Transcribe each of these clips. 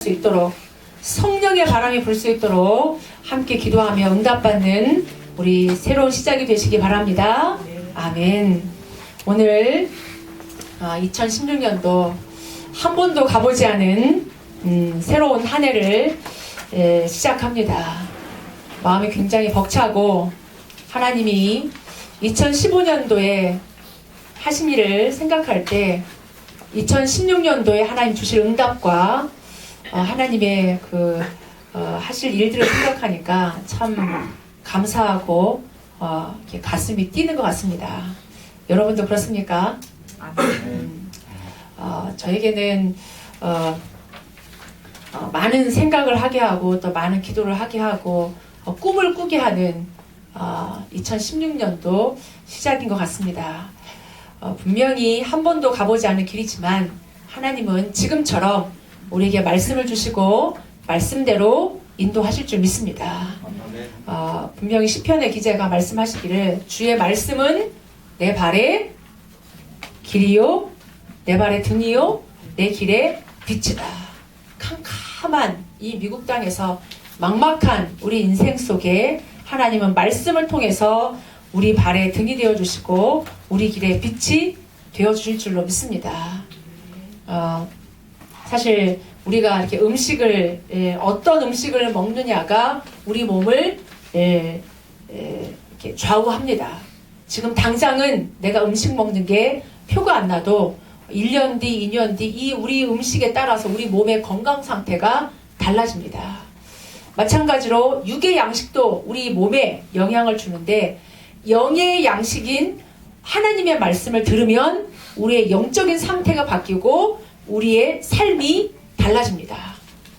수 있도록 성령의 바람이 불 수 있도록 함께 기도하며 응답받는 우리 새로운 시작이 되시기 바랍니다. 아멘. 오늘 2016년도 한 번도 가보지 않은 새로운 한 해를 시작합니다. 마음이 굉장히 벅차고 하나님이 2015년도에 하신 일을 생각할 때 2016년도에 하나님 주실 응답과 하나님의 하실 일들을 생각하니까 참 감사하고 이렇게 가슴이 뛰는 것 같습니다. 여러분도 그렇습니까? 저에게는 많은 생각을 하게 하고 또 많은 기도를 하게 하고 꿈을 꾸게 하는 2016년도 시작인 것 같습니다. 분명히 한 번도 가보지 않은 길이지만 하나님은 지금처럼 우리에게 말씀을 주시고 말씀대로 인도하실 줄 믿습니다. 분명히 시편의 기자가 말씀하시기를 주의 말씀은 내 발의 길이요 내 발의 등이요 내 길의 빛이다. 캄캄한 이 미국 땅에서 막막한 우리 인생 속에 하나님은 말씀을 통해서 우리 발의 등이 되어주시고 우리 길의 빛이 되어주실 줄로 믿습니다. 사실 우리가 이렇게 어떤 음식을 먹느냐가 우리 몸을 이렇게 좌우합니다. 지금 당장은 내가 음식 먹는 게 표가 안 나도 1년 뒤, 2년 뒤 이 우리 음식에 따라서 우리 몸의 건강 상태가 달라집니다. 마찬가지로 육의 양식도 우리 몸에 영향을 주는데 영의 양식인 하나님의 말씀을 들으면 우리의 영적인 상태가 바뀌고 우리의 삶이 달라집니다.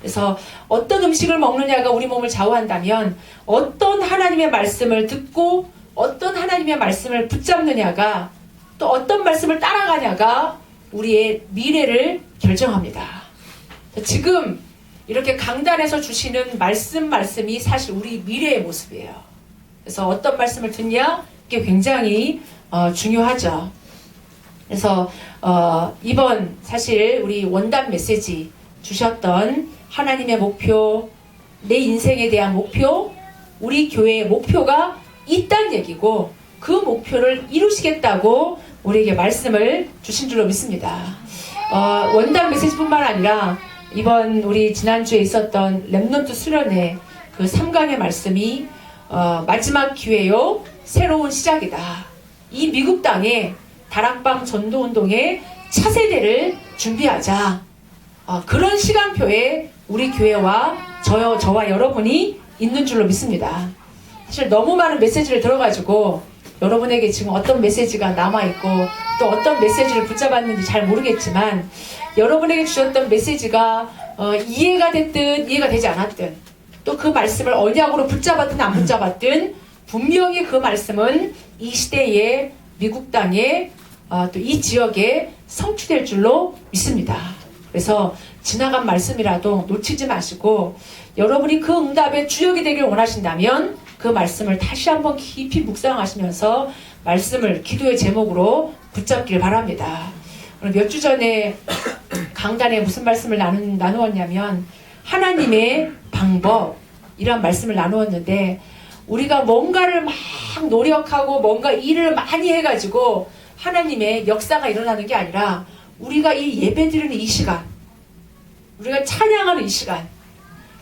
그래서 어떤 음식을 먹느냐가 우리 몸을 좌우한다면 어떤 하나님의 말씀을 듣고 어떤 하나님의 말씀을 붙잡느냐가 또 어떤 말씀을 따라가냐가 우리의 미래를 결정합니다. 지금 이렇게 강단에서 주시는 말씀이 사실 우리 미래의 모습이에요. 그래서 어떤 말씀을 듣냐? 이게 굉장히 중요하죠. 그래서 이번 사실 우리 원단 메시지 주셨던 하나님의 목표, 내 인생에 대한 목표, 우리 교회의 목표가 있다는 얘기고 그 목표를 이루시겠다고 우리에게 말씀을 주신 줄로 믿습니다. 원단 메시지뿐만 아니라 이번 우리 지난주에 있었던 렘넌트 수련회 그 3강의 말씀이 마지막 기회요 새로운 시작이다. 이 미국 땅에 다락방 전도운동의 차세대를 준비하자. 그런 시간표에 우리 교회와 저와 여러분이 있는 줄로 믿습니다. 사실 너무 많은 메시지를 들어가지고 여러분에게 지금 어떤 메시지가 남아있고 또 어떤 메시지를 붙잡았는지 잘 모르겠지만 여러분에게 주셨던 메시지가 이해가 됐든 이해가 되지 않았든 또 그 말씀을 언약으로 붙잡았든 안 붙잡았든 분명히 그 말씀은 이 시대의 미국 땅에 또 이 지역에 성취될 줄로 믿습니다. 그래서 지나간 말씀이라도 놓치지 마시고 여러분이 그 응답의 주역이 되길 원하신다면 그 말씀을 다시 한번 깊이 묵상하시면서 말씀을 기도의 제목으로 붙잡길 바랍니다. 몇 주 전에 강단에 무슨 말씀을 나누었냐면 하나님의 방법 이란 말씀을 나누었는데 우리가 뭔가를 막 노력하고 뭔가 일을 많이 해가지고 하나님의 역사가 일어나는 게 아니라 우리가 이 예배드리는 이 시간 우리가 찬양하는 이 시간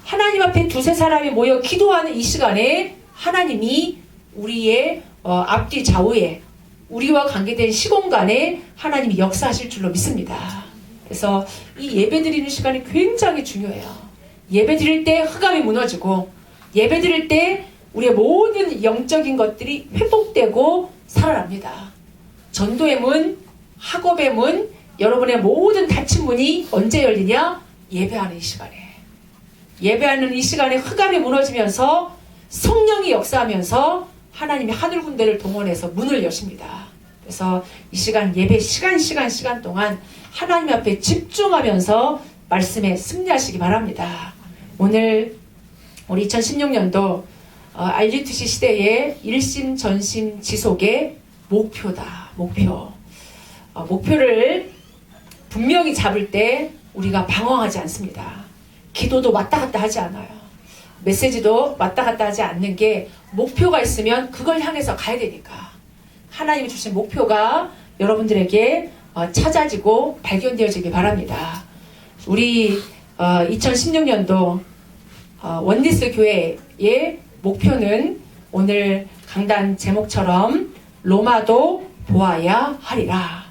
하나님 앞에 두세 사람이 모여 기도하는 이 시간에 하나님이 우리의 앞뒤 좌우에 우리와 관계된 시공간에 하나님이 역사하실 줄로 믿습니다. 그래서 이 예배드리는 시간이 굉장히 중요해요. 예배드릴 때 흑암이 무너지고 예배드릴 때 우리의 모든 영적인 것들이 회복되고 살아납니다. 전도의 문, 학업의 문, 여러분의 모든 닫힌 문이 언제 열리냐? 예배하는 이 시간에. 예배하는 이 시간에 흑암이 무너지면서 성령이 역사하면서 하나님이 하늘 군대를 동원해서 문을 여십니다. 그래서 이 시간 예배 시간 동안 하나님 앞에 집중하면서 말씀에 승리하시기 바랍니다. 오늘 우리 2016년도 RUTC 시대의 일심 전심 지속의 목표다. 목표를 분명히 잡을 때 우리가 방황하지 않습니다. 기도도 왔다 갔다 하지 않아요. 메시지도 왔다 갔다 하지 않는 게 목표가 있으면 그걸 향해서 가야 되니까. 하나님이 주신 목표가 여러분들에게 찾아지고 발견되어지기 바랍니다. 우리 2016년도 원리스 교회의 목표는 오늘 강단 제목처럼 로마도 보아야 하리라.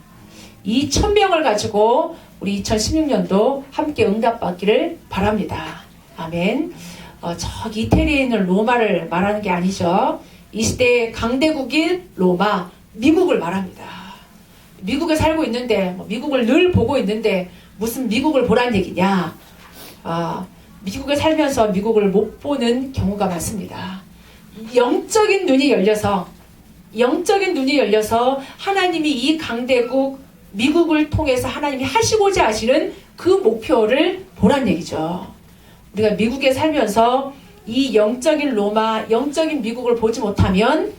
이 1000명을 가지고 우리 2016년도 함께 응답받기를 바랍니다. 아멘. 저기 이태리에 있는 로마를 말하는 게 아니죠. 이 시대의 강대국인 로마, 미국을 말합니다. 미국에 살고 있는데, 미국을 늘 보고 있는데 무슨 미국을 보란 얘기냐. 미국에 살면서 미국을 못 보는 경우가 많습니다. 영적인 눈이 열려서 하나님이 이 강대국 미국을 통해서 하나님이 하시고자 하시는 그 목표를 보란 얘기죠. 우리가 미국에 살면서 이 영적인 로마, 영적인 미국을 보지 못하면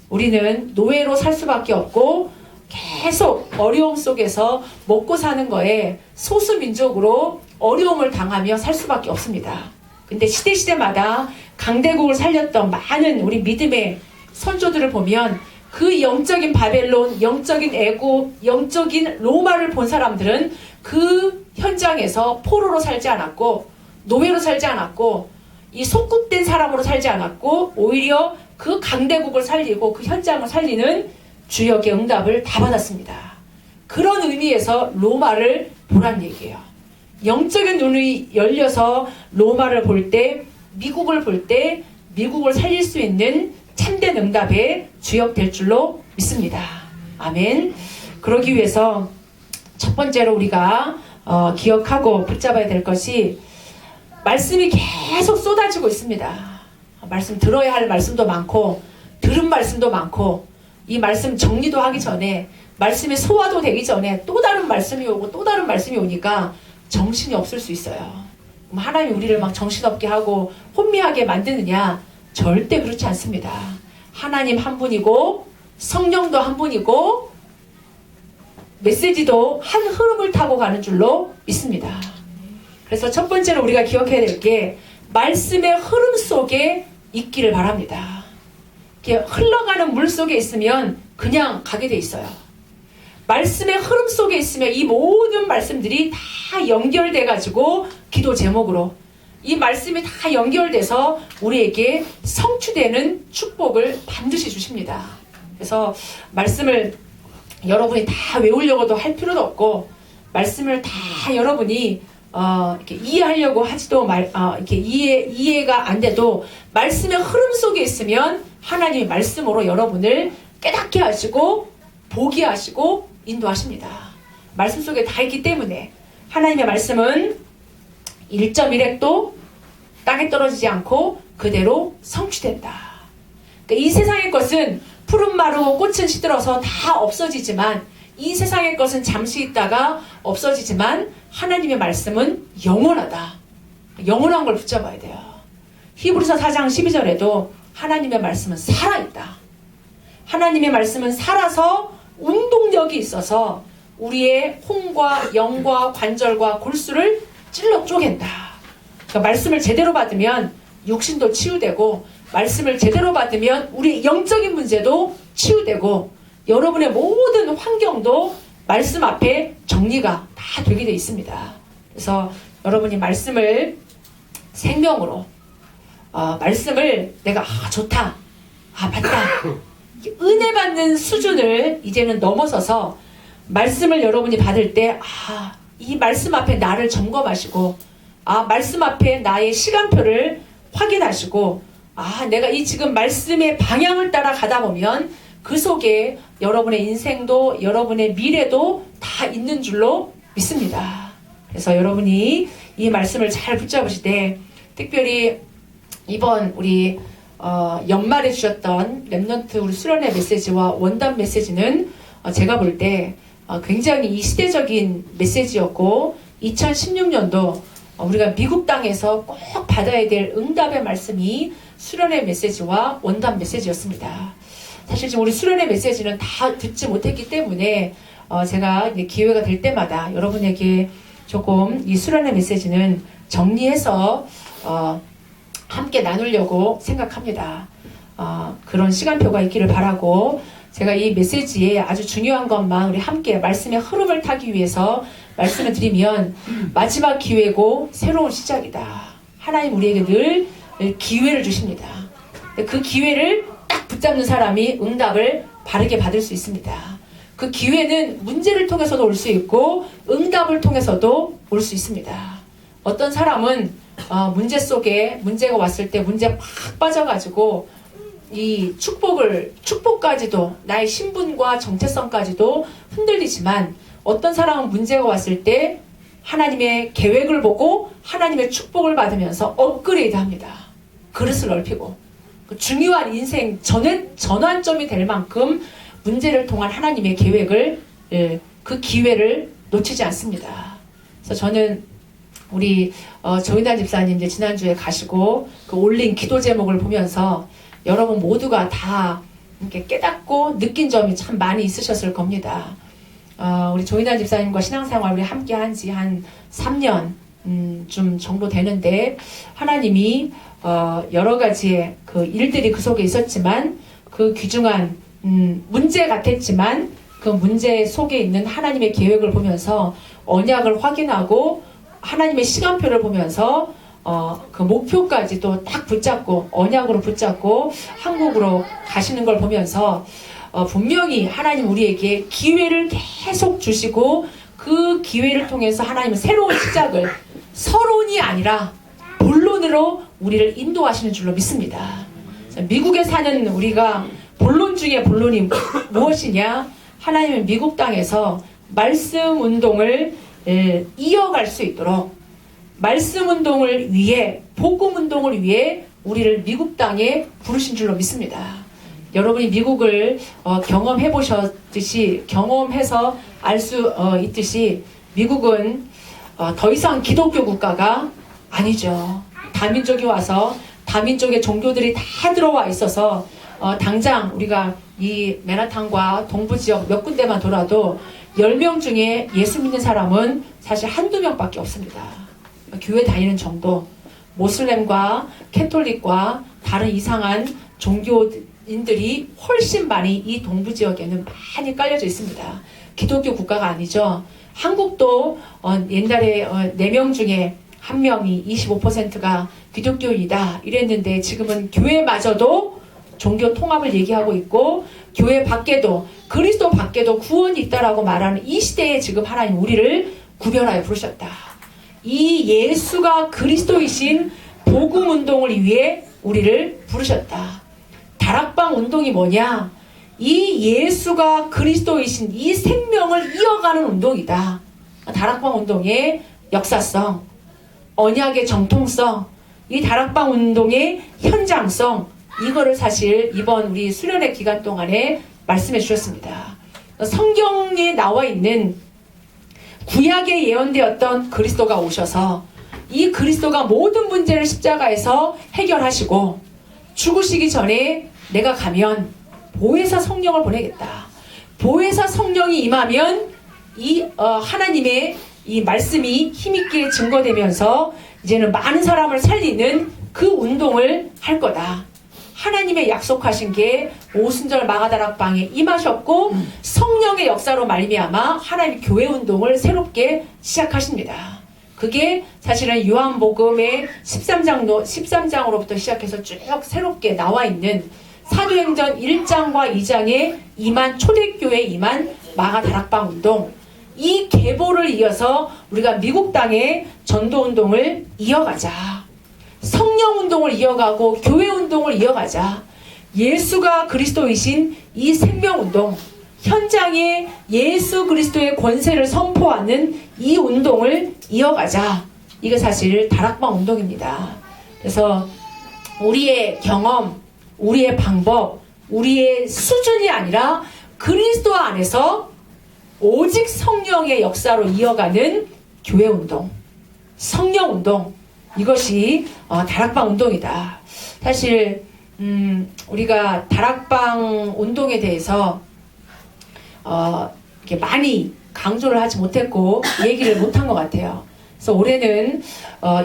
우리는 노예로 살 수밖에 없고 계속 어려움 속에서 먹고 사는 거에 소수민족으로 어려움을 당하며 살 수밖에 없습니다. 근데 시대마다 강대국을 살렸던 많은 우리 믿음의 선조들을 보면 그 영적인 바벨론, 영적인 애국, 영적인 로마를 본 사람들은 그 현장에서 포로로 살지 않았고 노예로 살지 않았고 이 속국된 사람으로 살지 않았고 오히려 그 강대국을 살리고 그 현장을 살리는 주역의 응답을 다 받았습니다. 그런 의미에서 로마를 보란 얘기예요. 영적인 눈이 열려서 로마를 볼 때, 미국을 볼 때 미국을 살릴 수 있는 참된 응답의 주역 될 줄로 믿습니다. 아멘. 그러기 위해서 첫 번째로 우리가 기억하고 붙잡아야 될 것이 말씀이 계속 쏟아지고 있습니다. 말씀 들어야 할 말씀도 많고 들은 말씀도 많고 이 말씀 정리도 하기 전에 말씀이 소화도 되기 전에 또 다른 말씀이 오고 또 다른 말씀이 오니까 정신이 없을 수 있어요. 그럼 하나님이 우리를 막 정신없게 하고 혼미하게 만드느냐? 절대 그렇지 않습니다. 하나님 한 분이고 성령도 한 분이고 메시지도 한 흐름을 타고 가는 줄로 믿습니다. 그래서 첫 번째로 우리가 기억해야 될 게 말씀의 흐름 속에 있기를 바랍니다. 이렇게 흘러가는 물 속에 있으면 그냥 가게 돼 있어요. 말씀의 흐름 속에 있으면 이 모든 말씀들이 다 연결돼 가지고 기도 제목으로 이 말씀이 다 연결돼서 우리에게 성취되는 축복을 반드시 주십니다. 그래서 말씀을 여러분이 다 외우려고도 할 필요도 없고 말씀을 다 여러분이 이렇게 이해하려고 하지도 이렇게 이해가 안 돼도 말씀의 흐름 속에 있으면 하나님의 말씀으로 여러분을 깨닫게 하시고 보게 하시고 인도하십니다. 말씀 속에 다 있기 때문에 하나님의 말씀은 1.1핵도 땅에 떨어지지 않고 그대로 성취된다. 그러니까 이 세상의 것은 푸른 마르고 꽃은 시들어서 다 없어지지만 이 세상의 것은 잠시 있다가 없어지지만 하나님의 말씀은 영원하다. 영원한 걸 붙잡아야 돼요. 히브리서 4장 12절에도 하나님의 말씀은 살아있다. 하나님의 말씀은 살아서 운동력이 있어서 우리의 혼과 영과 관절과 골수를 찔러 쪼갠다. 그러니까 말씀을 제대로 받으면 육신도 치유되고 말씀을 제대로 받으면 우리 영적인 문제도 치유되고 여러분의 모든 환경도 말씀 앞에 정리가 다 되게 돼 있습니다. 그래서 여러분이 말씀을 생명으로 말씀을 내가 좋다, 맞다 은혜 받는 수준을 이제는 넘어서서 말씀을 여러분이 받을 때 이 말씀 앞에 나를 점검하시고 말씀 앞에 나의 시간표를 확인하시고 내가 이 지금 말씀의 방향을 따라 가다 보면 그 속에 여러분의 인생도 여러분의 미래도 다 있는 줄로 믿습니다. 그래서 여러분이 이 말씀을 잘 붙잡으시되 특별히 이번 우리 연말에 주셨던 렘넌트 우리 수련회 메시지와 원단 메시지는 제가 볼 때 굉장히 이 시대적인 메시지였고 2016년도 우리가 미국 땅에서 꼭 받아야 될 응답의 말씀이 수련회 메시지와 원단 메시지였습니다. 사실 지금 우리 수련회 메시지는 다 듣지 못했기 때문에 제가 기회가 될 때마다 여러분에게 조금 이 수련회 메시지는 정리해서 함께 나누려고 생각합니다. 그런 시간표가 있기를 바라고, 제가 이 메시지에 아주 중요한 것만 우리 함께 말씀의 흐름을 타기 위해서 말씀을 드리면, 마지막 기회고 새로운 시작이다. 하나님 우리에게 늘 기회를 주십니다. 그 기회를 딱 붙잡는 사람이 응답을 바르게 받을 수 있습니다. 그 기회는 문제를 통해서도 올 수 있고 응답을 통해서도 올 수 있습니다. 어떤 사람은 문제 속에 문제가 왔을 때 문제에 팍 빠져가지고 이 축복까지도, 나의 신분과 정체성까지도 흔들리지만, 어떤 사람은 문제가 왔을 때 하나님의 계획을 보고 하나님의 축복을 받으면서 업그레이드 합니다. 그릇을 넓히고, 중요한 인생 전환점이 될 만큼 문제를 통한 하나님의 계획을, 그 기회를 놓치지 않습니다. 그래서 저는 우리 조인환 집사님 이제 지난주에 가시고 그 올린 기도 제목을 보면서 여러분 모두가 다 이렇게 깨닫고 느낀 점이 참 많이 있으셨을 겁니다. 우리 조인환 집사님과 신앙생활 우리 함께 한 지 한 3년 좀 정도 되는데, 하나님이 여러 가지의 그 일들이 그 속에 있었지만, 그 귀중한 문제 같았지만 그 문제 속에 있는 하나님의 계획을 보면서 언약을 확인하고 하나님의 시간표를 보면서 그 목표까지 또 딱 붙잡고 언약으로 붙잡고 한국으로 가시는 걸 보면서 분명히 하나님 우리에게 기회를 계속 주시고, 그 기회를 통해서 하나님은 새로운 시작을 서론이 아니라 본론으로 우리를 인도하시는 줄로 믿습니다. 미국에 사는 우리가 본론 중에 본론이 무엇이냐? 하나님은 미국 땅에서 말씀 운동을 이어갈 수 있도록, 말씀 운동을 위해, 복음 운동을 위해 우리를 미국 땅에 부르신 줄로 믿습니다. 여러분이 미국을 경험해 보셨듯이, 경험해서 알 수 있듯이, 미국은 더 이상 기독교 국가가 아니죠. 다민족이 와서 다민족의 종교들이 다 들어와 있어서 당장 우리가 이 맨하탄과 동부 지역 몇 군데만 돌아도 10명 중에 예수 믿는 사람은 사실 한두 명밖에 없습니다. 교회 다니는 정도. 모슬렘과 캐톨릭과 다른 이상한 종교인들이 훨씬 많이 이 동부 지역에는 많이 깔려져 있습니다. 기독교 국가가 아니죠. 한국도 옛날에 4명 중에 1명이 25%가 기독교인이다 이랬는데, 지금은 교회마저도 종교 통합을 얘기하고 있고, 교회 밖에도, 그리스도 밖에도 구원이 있다라고 말하는 이 시대에 지금 하나님 우리를 구별하여 부르셨다. 이 예수가 그리스도이신 복음 운동을 위해 우리를 부르셨다. 다락방 운동이 뭐냐? 이 예수가 그리스도이신 이 생명을 이어가는 운동이다. 다락방 운동의 역사성, 언약의 정통성, 이 다락방 운동의 현장성, 이거를 사실 이번 우리 수련회 기간 동안에 말씀해 주셨습니다. 성경에 나와 있는 구약에 예언되었던 그리스도가 오셔서 이 그리스도가 모든 문제를 십자가에서 해결하시고, 죽으시기 전에 내가 가면 보혜사 성령을 보내겠다. 보혜사 성령이 임하면 이 하나님의 이 말씀이 힘있게 증거되면서 이제는 많은 사람을 살리는 그 운동을 할 거다. 하나님의 약속하신 게 오순절 마가다락방에 임하셨고, 성령의 역사로 말미암아 하나님 교회 운동을 새롭게 시작하십니다. 그게 사실은 요한복음의 13장으로부터 시작해서 쭉 새롭게 나와 있는 사도행전 1장과 2장에 임한, 초대교회에 임한 마가다락방 운동, 이 계보를 이어서 우리가 미국 땅의 전도운동을 이어가자. 성령운동을 이어가고 교회운동을 이어가자. 예수가 그리스도이신 이 생명운동, 현장에 예수 그리스도의 권세를 선포하는 이 운동을 이어가자. 이게 사실 다락방 운동입니다. 그래서 우리의 경험, 우리의 방법, 우리의 수준이 아니라 그리스도 안에서 오직 성령의 역사로 이어가는 교회운동, 성령운동, 이것이 다락방 운동이다. 사실 우리가 다락방 운동에 대해서 이렇게 많이 강조를 하지 못했고 얘기를 못한 것 같아요. 그래서 올해는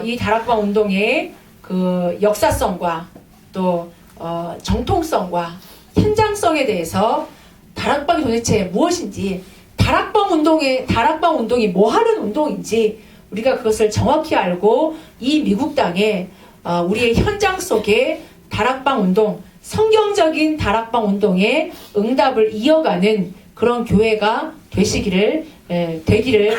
이 다락방 운동의 그 역사성과 또 정통성과 현장성에 대해서 다락방이 도대체 무엇인지, 다락방 운동이 뭐 하는 운동인지 우리가 그것을 정확히 알고 이 미국 땅에 우리의 현장 속에 다락방 운동, 성경적인 다락방 운동의 응답을 이어가는 그런 교회가 되기를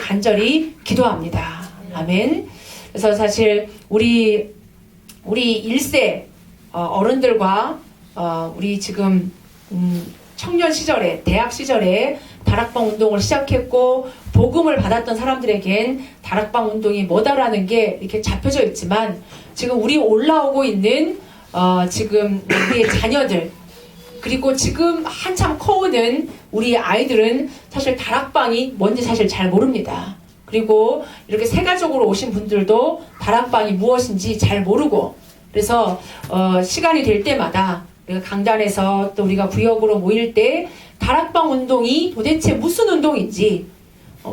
간절히 기도합니다. 아멘. 그래서 사실 우리 1세 어른들과 우리 지금 청년 시절에, 대학 시절에 다락방 운동을 시작했고 복음을 받았던 사람들에겐 다락방 운동이 뭐다라는 게 이렇게 잡혀져 있지만, 지금 우리 올라오고 있는 지금 우리의 자녀들, 그리고 지금 한참 커오는 우리 아이들은 사실 다락방이 뭔지 사실 잘 모릅니다. 그리고 이렇게 세가족으로 오신 분들도 다락방이 무엇인지 잘 모르고, 그래서 시간이 될 때마다 강단에서 또 우리가 구역으로 모일 때 다락방 운동이 도대체 무슨 운동인지,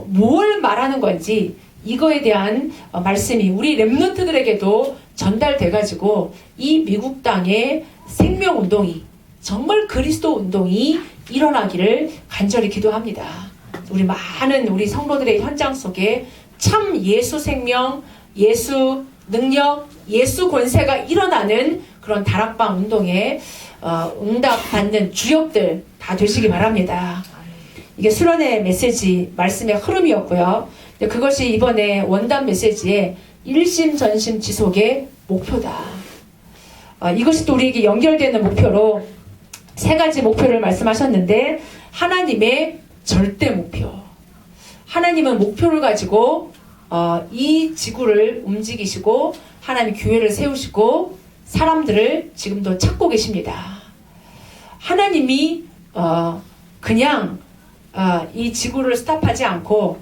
뭘 말하는 건지, 이거에 대한 말씀이 우리 렘넌트들에게도 전달돼가지고 이 미국 땅의 생명 운동이, 정말 그리스도 운동이 일어나기를 간절히 기도합니다. 우리 많은 우리 성도들의 현장 속에 참 예수 생명, 예수 능력, 예수 권세가 일어나는 그런 다락방 운동에 응답받는 주역들 다 되시기 바랍니다. 이게 수련의 메시지 말씀의 흐름이었고요. 그것이 이번에 원단 메시지의 일심전심 지속의 목표다. 이것이 또 우리에게 연결되는 목표로 세 가지 목표를 말씀하셨는데, 하나님의 절대 목표. 하나님은 목표를 가지고 이 지구를 움직이시고 하나님 교회를 세우시고 사람들을 지금도 찾고 계십니다. 하나님이 그냥 이 지구를 스탑하지 않고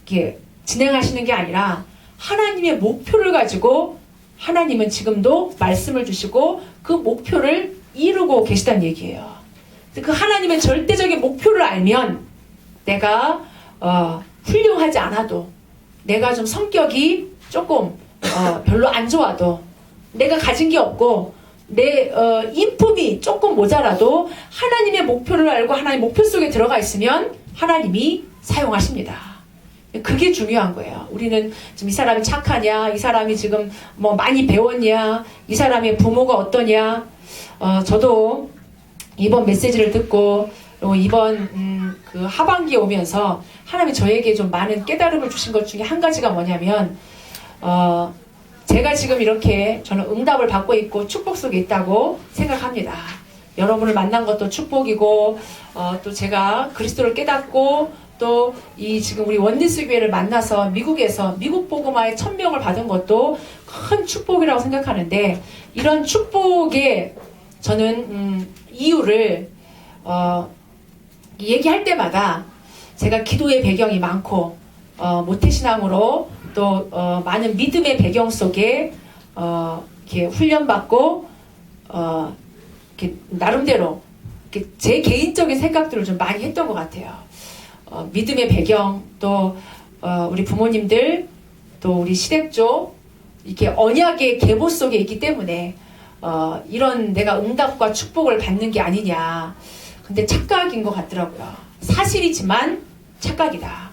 이렇게 진행하시는 게 아니라 하나님의 목표를 가지고 하나님은 지금도 말씀을 주시고 그 목표를 이루고 계시다는 얘기예요. 그 하나님의 절대적인 목표를 알면 내가 훌륭하지 않아도, 내가 좀 성격이 조금 별로 안 좋아도, 내가 가진 게 없고 내 인품이 조금 모자라도 하나님의 목표를 알고 하나님의 목표 속에 들어가 있으면 하나님이 사용하십니다. 그게 중요한 거예요. 우리는 지금 이 사람이 착하냐, 이 사람이 지금 뭐 많이 배웠냐, 이 사람의 부모가 어떠냐. 저도 이번 메시지를 듣고 이번 그 하반기에 오면서 하나님이 저에게 좀 많은 깨달음을 주신 것 중에 한 가지가 뭐냐면, 제가 지금 이렇게 저는 응답을 받고 있고 축복 속에 있다고 생각합니다. 여러분을 만난 것도 축복이고, 또 제가 그리스도를 깨닫고, 또 이 지금 우리 원리스 교회를 만나서 미국에서 미국 복음화의 1000명을 받은 것도 큰 축복이라고 생각하는데, 이런 축복에 저는 이유를 얘기할 때마다 제가 기도의 배경이 많고 모태신앙으로 또 많은 믿음의 배경 속에 이렇게 훈련받고 이렇게 나름대로 이렇게 제 개인적인 생각들을 좀 많이 했던 것 같아요. 믿음의 배경, 또 우리 부모님들, 또 우리 시댁 쪽 이렇게 언약의 계보 속에 있기 때문에 이런 내가 응답과 축복을 받는 게 아니냐. 근데 착각인 것 같더라고요. 사실이지만 착각이다.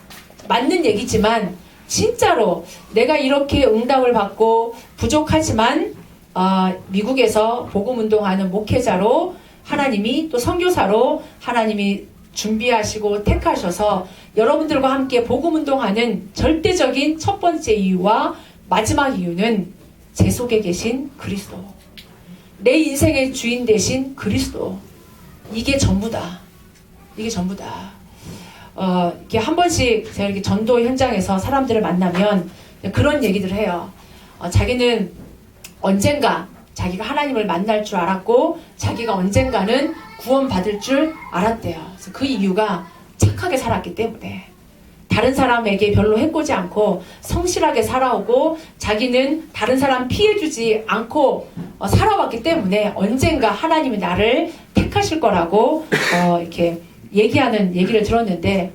맞는 얘기지만 진짜로 내가 이렇게 응답을 받고 부족하지만 미국에서 복음운동하는 목회자로 하나님이, 또 선교사로 하나님이 준비하시고 택하셔서 여러분들과 함께 복음운동하는 절대적인 첫 번째 이유와 마지막 이유는 제 속에 계신 그리스도, 내 인생의 주인 되신 그리스도, 이게 전부다. 이게 전부다. 이렇게 한 번씩 제가 이렇게 전도 현장에서 사람들을 만나면 그런 얘기들을 해요. 자기는 언젠가 자기가 하나님을 만날 줄 알았고 자기가 언젠가는 구원받을 줄 알았대요. 그래서 그 이유가 착하게 살았기 때문에, 다른 사람에게 별로 해코지 않고 성실하게 살아오고 자기는 다른 사람 피해주지 않고 살아왔기 때문에 언젠가 하나님이 나를 택하실 거라고 이렇게 얘기하는 얘기를 들었는데,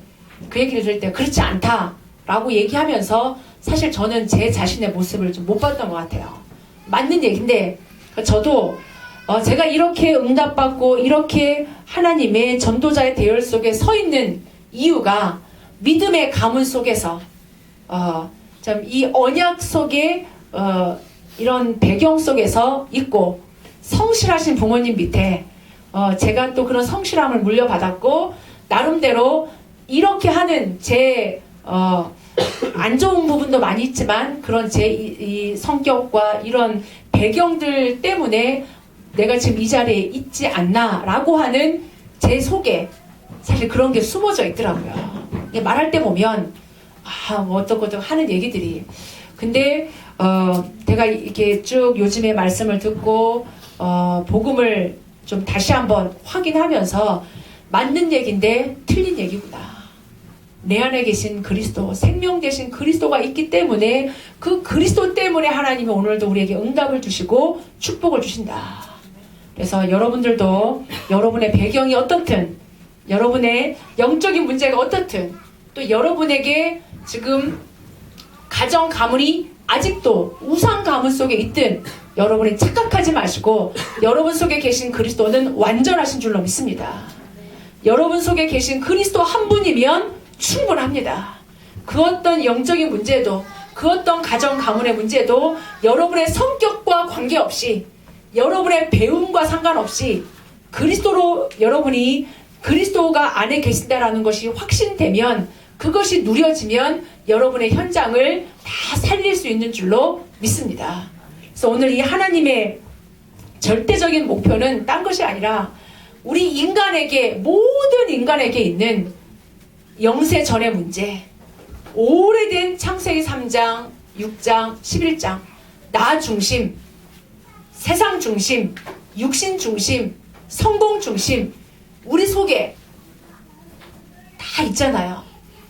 그 얘기를 들을 때 그렇지 않다라고 얘기하면서 사실 저는 제 자신의 모습을 좀 못 봤던 것 같아요. 맞는 얘기인데 저도 제가 이렇게 응답받고 이렇게 하나님의 전도자의 대열 속에 서 있는 이유가 믿음의 가문 속에서 참 이 언약 속에 이런 배경 속에서 있고 성실하신 부모님 밑에 제가 또 그런 성실함을 물려받았고 나름대로 이렇게 하는 제 안 좋은 부분도 많이 있지만 그런 제 이 성격과 이런 배경들 때문에 내가 지금 이 자리에 있지 않나라고 하는 제 속에 사실 그런 게 숨어져 있더라고요. 말할 때 보면 뭐 어떻고 하는 얘기들이 근데 제가 이렇게 쭉 요즘에 말씀을 듣고 복음을 좀 다시 한번 확인하면서 맞는 얘기인데 틀린 얘기구나. 내 안에 계신 그리스도, 생명 되신 그리스도가 있기 때문에 그 그리스도 때문에 하나님이 오늘도 우리에게 응답을 주시고 축복을 주신다. 그래서 여러분들도 여러분의 배경이 어떻든 여러분의 영적인 문제가 어떻든 또 여러분에게 지금 가정 가문이 아직도 우상 가문 속에 있든 여러분이 착각하지 마시고 여러분 속에 계신 그리스도는 완전하신 줄로 믿습니다. 여러분 속에 계신 그리스도 한 분이면 충분합니다. 그 어떤 영적인 문제도 그 어떤 가정 가문의 문제도 여러분의 성격과 관계없이 여러분의 배움과 상관없이 그리스도로 여러분이 그리스도가 안에 계신다라는 것이 확신되면 그것이 누려지면 여러분의 현장을 다 살릴 수 있는 줄로 믿습니다. 그래서 오늘 이 하나님의 절대적인 목표는 딴 것이 아니라 우리 인간에게 모든 인간에게 있는 영세 전의 문제 오래된 창세기 3장, 6장, 11장 나 중심, 세상 중심, 육신 중심, 성공 중심 우리 속에 다 있잖아요.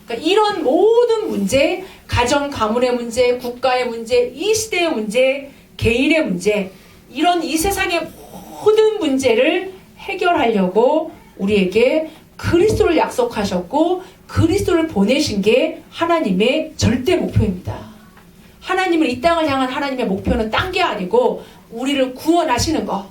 그러니까 이런 모든 문제, 가정 가문의 문제, 국가의 문제, 이 시대의 문제, 개인의 문제 이런 이 세상의 모든 문제를 해결하려고 우리에게 그리스도를 약속하셨고 그리스도를 보내신 게 하나님의 절대 목표입니다. 하나님을 이 땅을 향한 하나님의 목표는 딴 게 아니고 우리를 구원하시는 것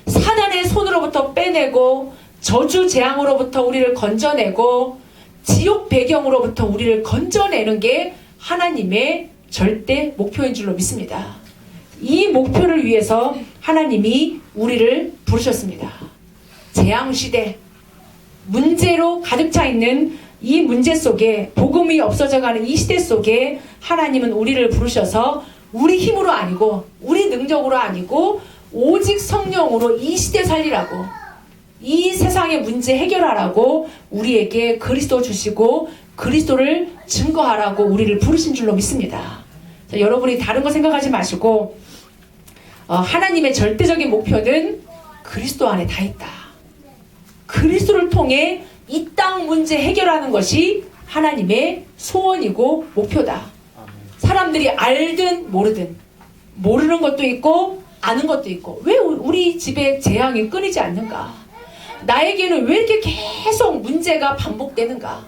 사단의 손으로부터 빼내고 저주 재앙으로부터 우리를 건져내고 지옥 배경으로부터 우리를 건져내는 게 하나님의 절대 목표인 줄로 믿습니다. 이 목표를 위해서 하나님이 우리를 부르셨습니다. 재앙시대 문제로 가득 차 있는 이 문제 속에 복음이 없어져가는 이 시대 속에 하나님은 우리를 부르셔서 우리 힘으로 아니고 우리 능력으로 아니고 오직 성령으로 이 시대 살리라고 이 세상의 문제 해결하라고 우리에게 그리스도 주시고 그리스도를 증거하라고 우리를 부르신 줄로 믿습니다. 자, 여러분이 다른 거 생각하지 마시고 하나님의 절대적인 목표는 그리스도 안에 다 있다. 그리스도를 통해 이 땅 문제 해결하는 것이 하나님의 소원이고 목표다. 사람들이 알든 모르든 모르는 것도 있고 아는 것도 있고 왜 우리 집에 재앙이 끊이지 않는가? 나에게는 왜 이렇게 계속 문제가 반복되는가?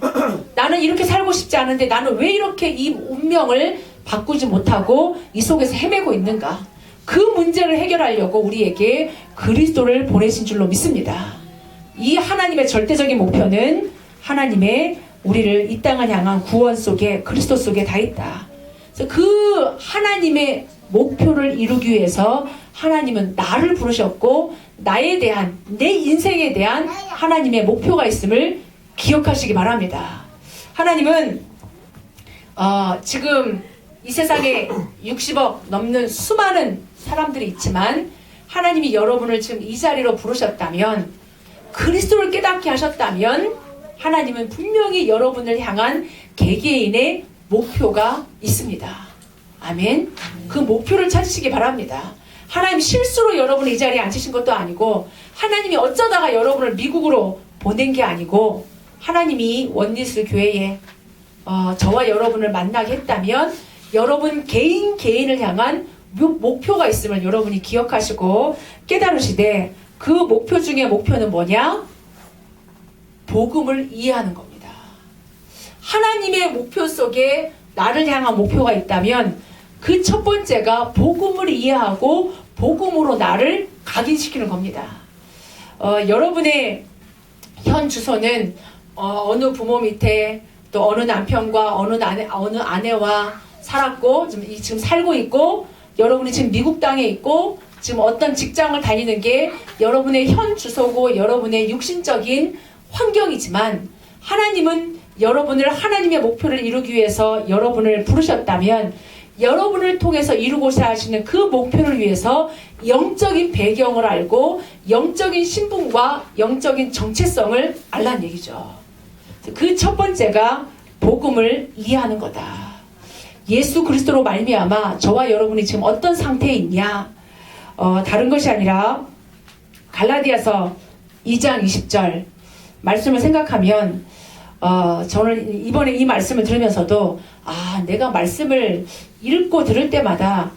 나는 이렇게 살고 싶지 않은데 나는 왜 이렇게 이 운명을 바꾸지 못하고 이 속에서 헤매고 있는가? 그 문제를 해결하려고 우리에게 그리스도를 보내신 줄로 믿습니다. 이 하나님의 절대적인 목표는 하나님의 우리를 이 땅을 향한 구원 속에 그리스도 속에 다 있다. 그래서 그 하나님의 목표를 이루기 위해서 하나님은 나를 부르셨고 나에 대한 내 인생에 대한 하나님의 목표가 있음을 기억하시기 바랍니다. 하나님은 지금 이 세상에 60억 넘는 수많은 사람들이 있지만 하나님이 여러분을 지금 이 자리로 부르셨다면 그리스도를 깨닫게 하셨다면 하나님은 분명히 여러분을 향한 개개인의 목표가 있습니다. 아멘. 그 목표를 찾으시기 바랍니다. 하나님 실수로 여러분을 이 자리에 앉히신 것도 아니고 하나님이 어쩌다가 여러분을 미국으로 보낸 게 아니고 하나님이 원리스 교회에 저와 여러분을 만나게 했다면 여러분 개인을 향한 목표가 있음을 여러분이 기억하시고 깨달으시되 그 목표 중에 목표는 뭐냐? 복음을 이해하는 겁니다. 하나님의 목표 속에 나를 향한 목표가 있다면 그 첫 번째가 복음을 이해하고 복음으로 나를 각인시키는 겁니다. 여러분의 현 주소는 어느 부모 밑에 또 어느 남편과 어느 아내와 살았고 지금 살고 있고, 여러분이 지금 미국 땅에 있고 지금 어떤 직장을 다니는 게 여러분의 현 주소고 여러분의 육신적인 환경이지만, 하나님은 여러분을 하나님의 목표를 이루기 위해서 여러분을 부르셨다면 여러분을 통해서 이루고자 하시는 그 목표를 위해서 영적인 배경을 알고 영적인 신분과 영적인 정체성을 알라는 얘기죠. 그 첫 번째가 복음을 이해하는 거다. 예수 그리스도로 말미암아 저와 여러분이 지금 어떤 상태에 있냐, 다른 것이 아니라 갈라디아서 2장 20절 말씀을 생각하면 저는 이번에 이 말씀을 들으면서도 내가 말씀을 읽고 들을 때마다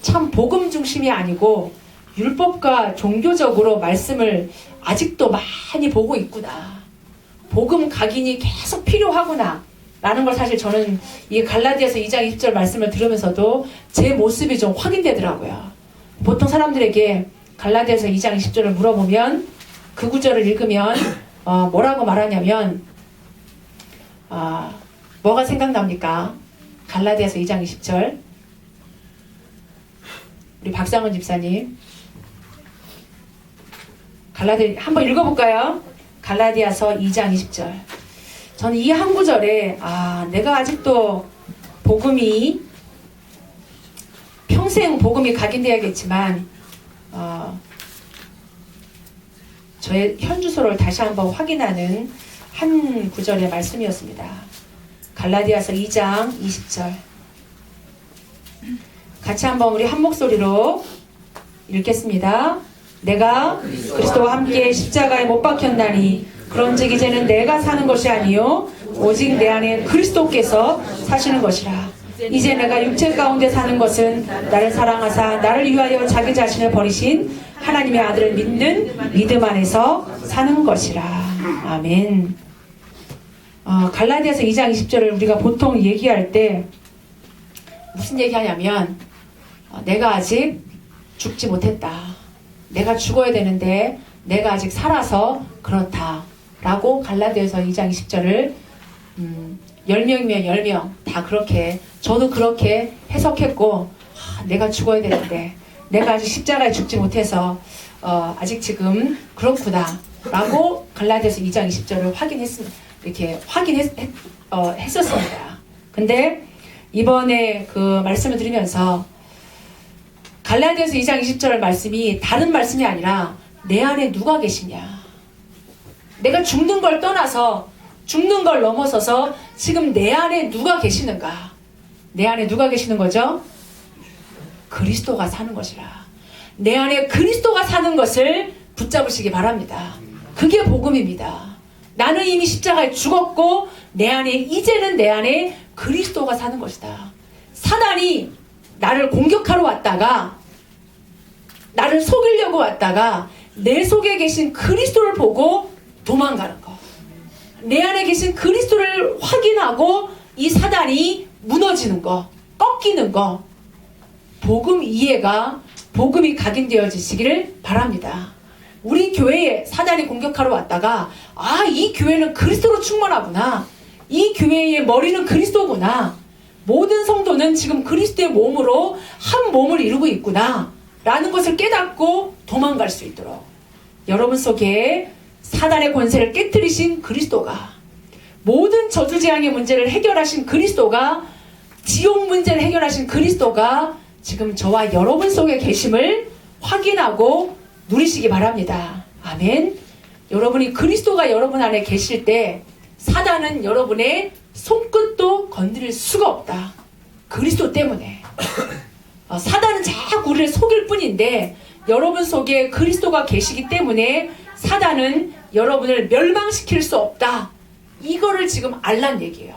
참 복음 중심이 아니고 율법과 종교적으로 말씀을 아직도 많이 보고 있구나, 복음 각인이 계속 필요하구나 라는 걸 사실 저는 이 갈라디아서 2장 20절 말씀을 들으면서도 제 모습이 좀 확인되더라고요. 보통 사람들에게 갈라디아서 2장 20절을 물어보면 그 구절을 읽으면 뭐라고 말하냐면 뭐가 생각납니까? 갈라디아서 2장 20절 우리 박상원 집사님 한번 읽어볼까요? 갈라디아서 2장 20절. 저는 이 한 구절에 내가 아직도 평생 복음이 각인되어야겠지만 저의 현 주소를 다시 한번 확인하는 한 구절의 말씀이었습니다. 갈라디아서 2장 20절. 같이 한번 우리 한 목소리로 읽겠습니다. 내가 그리스도와 함께 십자가에 못 박혔나니 그런즉 이제는 내가 사는 것이 아니요 오직 내 안에 그리스도께서 사시는 것이라. 이제 내가 육체 가운데 사는 것은 나를 사랑하사 나를 위하여 자기 자신을 버리신 하나님의 아들을 믿는 믿음 안에서 사는 것이라. 아멘. 갈라디아서 2장 20절을 우리가 보통 얘기할 때 무슨 얘기하냐면 내가 아직 죽지 못했다, 내가 죽어야 되는데 내가 아직 살아서 그렇다 라고 갈라디아서 2장 20절을 10명이면 10명 다 그렇게, 저도 그렇게 해석했고, 내가 죽어야 되는데 내가 아직 십자가에 죽지 못해서 아직 지금 그렇구나 라고 갈라디아서 2장 20절을 했었습니다. 근데 이번에 그 말씀을 들으면서 갈라디아서 2장 20절 말씀이 다른 말씀이 아니라 내 안에 누가 계시냐, 내가 죽는 걸 떠나서 죽는 걸 넘어서서 지금 내 안에 누가 계시는가, 내 안에 누가 계시는 거죠? 그리스도가 사는 것이라. 내 안에 그리스도가 사는 것을 붙잡으시기 바랍니다. 그게 복음입니다. 나는 이미 십자가에 죽었고 이제는 내 안에 그리스도가 사는 것이다. 사단이 나를 공격하러 왔다가, 나를 속이려고 왔다가 내 속에 계신 그리스도를 보고 도망가는 거, 내 안에 계신 그리스도를 확인하고 이 사단이 무너지는 거, 꺾이는 거, 복음 이해가, 복음이 각인되어지시기를 바랍니다. 우리 교회에 사단이 공격하러 왔다가 이 교회는 그리스도로 충만하구나, 이 교회의 머리는 그리스도구나, 모든 성도는 지금 그리스도의 몸으로 한 몸을 이루고 있구나 라는 것을 깨닫고 도망갈 수 있도록 여러분 속에 사단의 권세를 깨뜨리신 그리스도가, 모든 저주재앙의 문제를 해결하신 그리스도가, 지옥 문제를 해결하신 그리스도가 지금 저와 여러분 속에 계심을 확인하고 누리시기 바랍니다. 아멘. 여러분이 그리스도가 여러분 안에 계실 때 사단은 여러분의 손끝도 건드릴 수가 없다. 그리스도 때문에. 사단은 자꾸 우리를 속일 뿐인데 여러분 속에 그리스도가 계시기 때문에 사단은 여러분을 멸망시킬 수 없다. 이거를 지금 알란 얘기예요.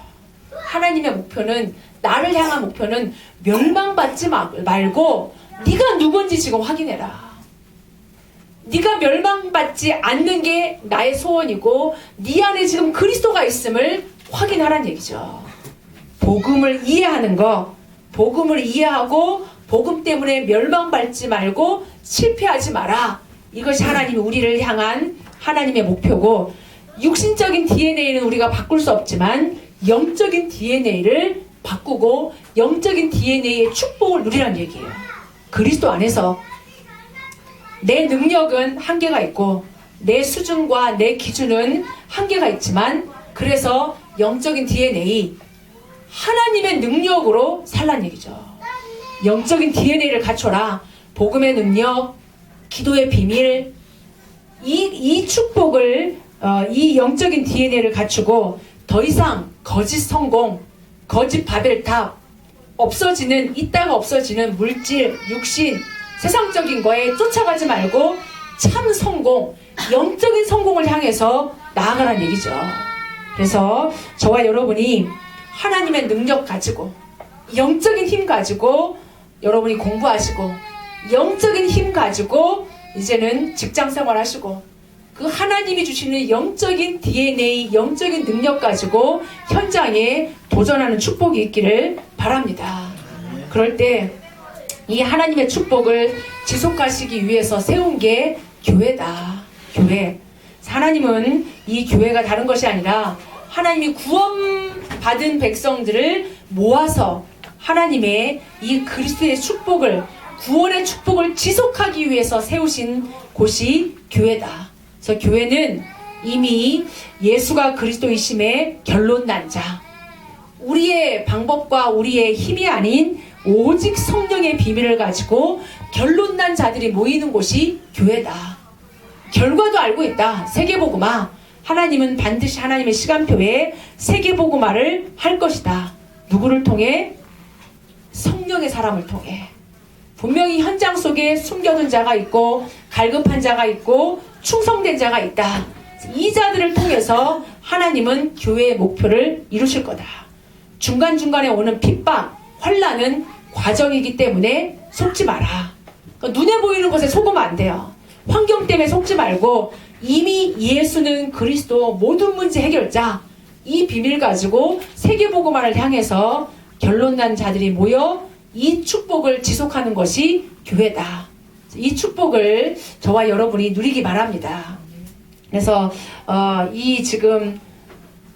하나님의 목표는, 나를 향한 목표는 멸망받지 말고 네가 누군지 지금 확인해라. 네가 멸망받지 않는 게 나의 소원이고 네 안에 지금 그리스도가 있음을 확인하란 얘기죠. 복음을 이해하는 거, 복음을 이해하고 복음 때문에 멸망받지 말고 실패하지 마라. 이것이 하나님이 우리를 향한 하나님의 목표고, 육신적인 DNA는 우리가 바꿀 수 없지만 영적인 DNA를 바꾸고 영적인 DNA의 축복을 누리란 얘기예요. 그리스도 안에서 내 능력은 한계가 있고 내 수준과 내 기준은 한계가 있지만, 그래서 영적인 DNA, 하나님의 능력으로 살란 얘기죠. 영적인 DNA를 갖춰라. 복음의 능력, 기도의 비밀, 이 축복을, 이 영적인 DNA를 갖추고 더 이상 거짓 성공, 거짓 바벨탑, 없어지는, 있다가 없어지는 물질, 육신, 세상적인 거에 쫓아가지 말고 참 성공, 영적인 성공을 향해서 나아가라는 얘기죠. 그래서 저와 여러분이 하나님의 능력 가지고, 영적인 힘 가지고 여러분이 공부하시고, 영적인 힘 가지고 이제는 직장 생활 하시고, 그 하나님이 주시는 영적인 DNA, 영적인 능력 가지고 현장에 도전하는 축복이 있기를 바랍니다. 그럴 때 이 하나님의 축복을 지속하시기 위해서 세운 게 교회다. 교회. 하나님은 이 교회가 다른 것이 아니라 하나님이 구원받은 백성들을 모아서 하나님의 이 그리스도의 축복을, 구원의 축복을 지속하기 위해서 세우신 곳이 교회다. 그래서 교회는 이미 예수가 그리스도이심의 결론 난 자, 우리의 방법과 우리의 힘이 아닌 오직 성령의 비밀을 가지고 결론 난 자들이 모이는 곳이 교회다. 결과도 알고 있다. 세계복음화. 하나님은 반드시 하나님의 시간표에 세계복음화를 할 것이다. 누구를 통해? 성령의 사람을 통해. 분명히 현장 속에 숨겨둔 자가 있고 갈급한 자가 있고 충성된 자가 있다. 이 자들을 통해서 하나님은 교회의 목표를 이루실 거다. 중간중간에 오는 핍박, 환난은 과정이기 때문에 속지 마라. 그러니까 눈에 보이는 것에 속으면 안 돼요. 환경 때문에 속지 말고 이미 예수는 그리스도 모든 문제 해결자, 이 비밀 가지고 세계복음화를 향해서 결론난 자들이 모여 이 축복을 지속하는 것이 교회다. 이 축복을 저와 여러분이 누리기 바랍니다. 그래서 이 지금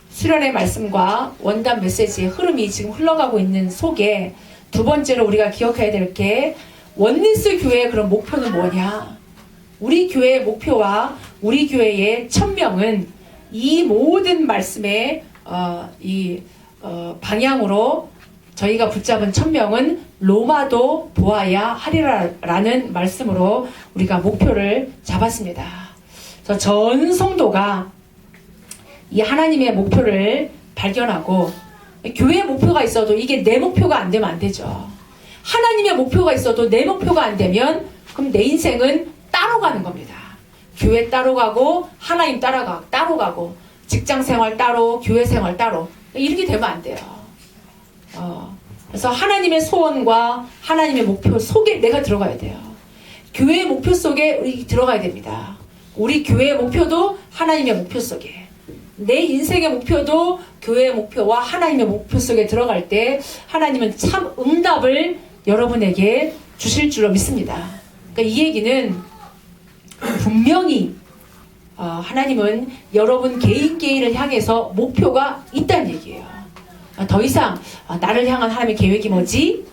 수련의 말씀과 원단 메시지의 흐름이 지금 흘러가고 있는 속에 두 번째로 우리가 기억해야 될 게, 원리스 교회의 그런 목표는 뭐냐? 우리 교회의 목표와 우리 교회의 천명은 이 모든 말씀의 방향으로 저희가 붙잡은 천명은 로마도 보아야 하리라라는 말씀으로 우리가 목표를 잡았습니다. 그래서 전 성도가 이 하나님의 목표를 발견하고, 교회의 목표가 있어도 이게 내 목표가 안 되면 안 되죠. 하나님의 목표가 있어도 내 목표가 안 되면 그럼 내 인생은 따로 가는 겁니다. 교회 따로 가고 하나님 따로 가고 직장 생활 따로, 교회 생활 따로, 이렇게 되면 안 돼요. 그래서 하나님의 소원과 하나님의 목표 속에 내가 들어가야 돼요. 교회의 목표 속에 우리 들어가야 됩니다. 우리 교회의 목표도 하나님의 목표 속에, 내 인생의 목표도 교회의 목표와 하나님의 목표 속에 들어갈 때 하나님은 참 응답을 여러분에게 주실 줄로 믿습니다. 그러니까 이 얘기는 분명히 하나님은 여러분 개인을 향해서 목표가 있다는 얘기예요. 더 이상 나를 향한 하나님의 계획이 뭐지?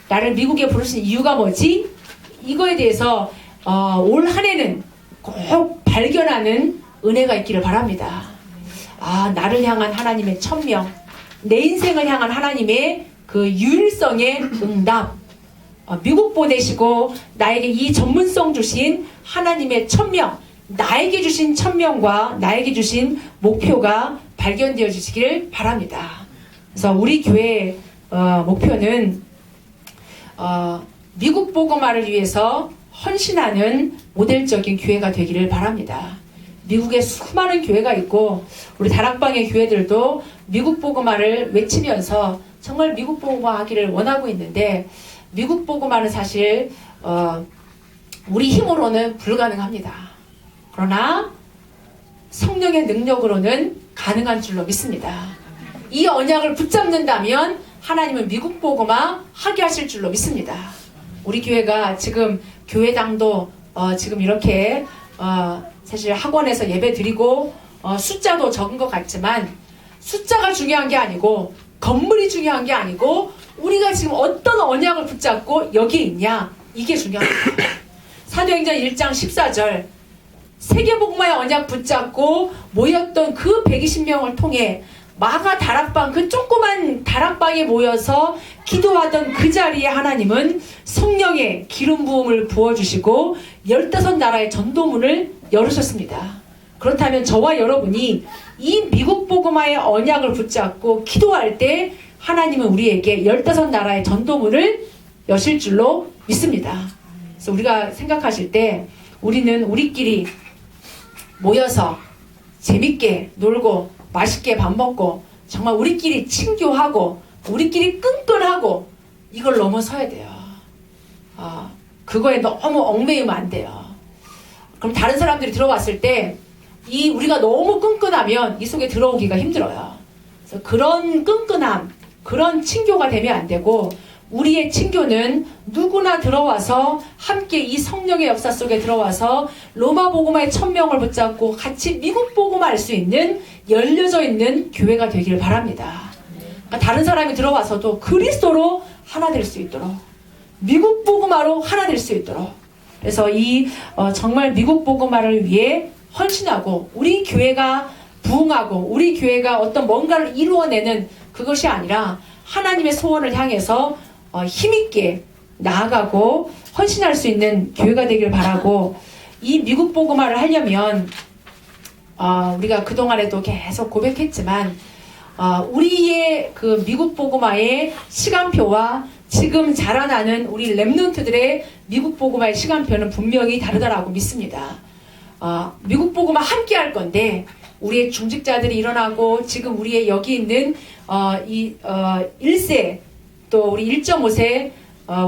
나를 미국에 부르신 이유가 뭐지? 이거에 대해서 올 한 해는 꼭 발견하는 은혜가 있기를 바랍니다. 나를 향한 하나님의 천명, 내 인생을 향한 하나님의 그 유일성의 응답, 미국 보내시고 나에게 이 전문성 주신 하나님의 천명, 나에게 주신 천명과 나에게 주신 목표가 발견되어 주시길 바랍니다. 그래서 우리 교회의 목표는 미국 복음화를 위해서 헌신하는 모델적인 교회가 되기를 바랍니다. 미국에 수많은 교회가 있고 우리 다락방의 교회들도 미국 복음화를 외치면서 정말 미국 복음화 하기를 원하고 있는데, 미국 복음화는 사실 우리 힘으로는 불가능합니다. 그러나 성령의 능력으로는 가능한 줄로 믿습니다. 이 언약을 붙잡는다면 하나님은 미국 복음화 하게 하실 줄로 믿습니다. 우리 교회가 지금 교회당도 지금 이렇게 사실 학원에서 예배 드리고 숫자도 적은 것 같지만 숫자가 중요한 게 아니고 건물이 중요한 게 아니고 우리가 지금 어떤 언약을 붙잡고 여기에 있냐, 이게 중요한 거예요. 사도행전 1장 14절 세계복음화의 언약 붙잡고 모였던 그 120명을 통해 마가 다락방, 그 조그만 다락방에 모여서 기도하던 그 자리에 하나님은 성령의 기름 부음을 부어주시고 15나라의 전도문을 열으셨습니다. 그렇다면 저와 여러분이 이 미국 복음화의 언약을 붙잡고 기도할 때 하나님은 우리에게 15나라의 전도문을 여실 줄로 믿습니다. 그래서 우리가 생각하실 때 우리는 우리끼리 모여서 재밌게 놀고 맛있게 밥 먹고 정말 우리끼리 친교하고 우리끼리 끈끈하고 이걸 넘어서야 돼요. 그거에 너무 얽매이면 안 돼요. 그럼 다른 사람들이 들어왔을 때 우리가 너무 끈끈하면 이 속에 들어오기가 힘들어요. 그래서 그런 끈끈함, 그런 친교가 되면 안 되고 우리의 친교는 누구나 들어와서 함께 이 성령의 역사 속에 들어와서 로마 복음화의 1000명을 붙잡고 같이 미국 복음화 할 수 있는 열려져 있는 교회가 되기를 바랍니다. 그러니까 다른 사람이 들어와서도 그리스도로 하나 될 수 있도록, 미국 복음화로 하나 될 수 있도록, 그래서 정말 미국 복음화를 위해 헌신하고 우리 교회가 부흥하고 우리 교회가 어떤 뭔가를 이루어내는 그것이 아니라 하나님의 소원을 향해서 힘있게 나아가고 헌신할 수 있는 교회가 되길 바라고, 이 미국 복음화를 하려면 우리가 그동안에도 계속 고백했지만 우리의 그 미국 복음화의 시간표와 지금 자라나는 우리 랩런트들의 미국 복음화의 시간표는 분명히 다르다라고 믿습니다. 미국 복음화 함께 할 건데 우리의 중직자들이 일어나고 지금 우리의 여기 있는 1세 또 우리 1.5세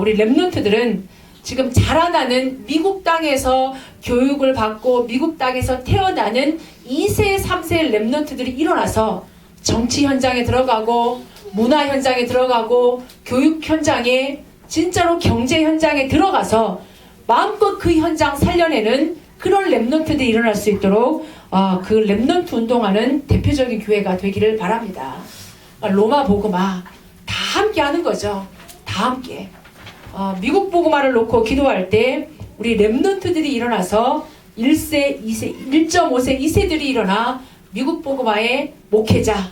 우리 랩런트들은 지금 자라나는 미국 땅에서 교육을 받고 미국 땅에서 태어나는 2세, 3세 랩런트들이 일어나서 정치 현장에 들어가고 문화 현장에 들어가고 교육 현장에 진짜로 경제 현장에 들어가서 마음껏 그 현장 살려내는 그런 랩런트들이 일어날 수 있도록 그 랩런트 운동하는 대표적인 교회가 되기를 바랍니다. 로마 복음화 다 함께 하는 거죠. 다 함께. 미국 복음화를 놓고 기도할 때 우리 랩런트들이 일어나서 1세, 2세, 1.5세, 2세들이 일어나 미국 복음화의 목회자,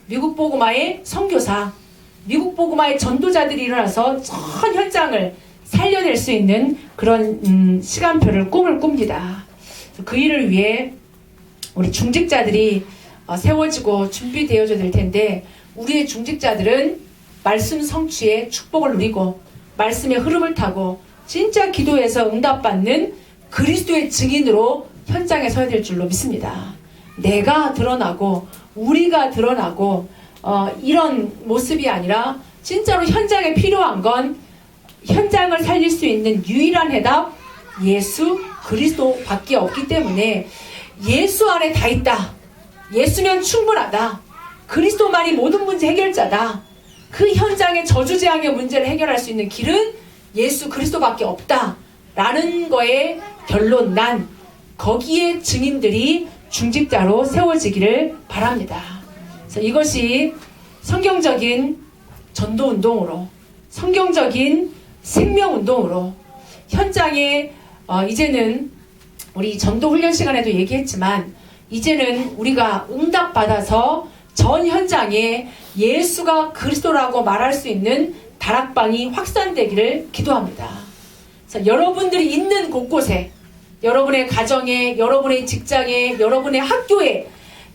미국 복음화의 선교사, 미국 복음화의 전도자들이 일어나서 전 현장을 살려낼 수 있는 그런 시간표를 꿈을 꿉니다. 그 일을 위해 우리 중직자들이 세워지고 준비되어져 될 텐데 우리의 중직자들은 말씀 성취의 축복을 누리고 말씀의 흐름을 타고 진짜 기도에서 응답받는 그리스도의 증인으로 현장에 서야 될 줄로 믿습니다. 내가 드러나고 우리가 드러나고 이런 모습이 아니라 진짜로 현장에 필요한 건 현장을 살릴 수 있는 유일한 해답 예수 그리스도밖에 없기 때문에 예수 안에 다 있다. 예수면 충분하다. 그리스도만이 모든 문제 해결자다. 그 현장의 저주재앙의 문제를 해결할 수 있는 길은 예수 그리스도밖에 없다. 라는 거에 결론 난 거기에 증인들이 중직자로 세워지기를 바랍니다. 그래서 이것이 성경적인 전도운동으로 성경적인 생명운동으로 현장에 이제는 우리 전도훈련 시간에도 얘기했지만 이제는 우리가 응답받아서 전 현장에 예수가 그리스도라고 말할 수 있는 다락방이 확산되기를 기도합니다. 그래서 여러분들이 있는 곳곳에 여러분의 가정에 여러분의 직장에 여러분의 학교에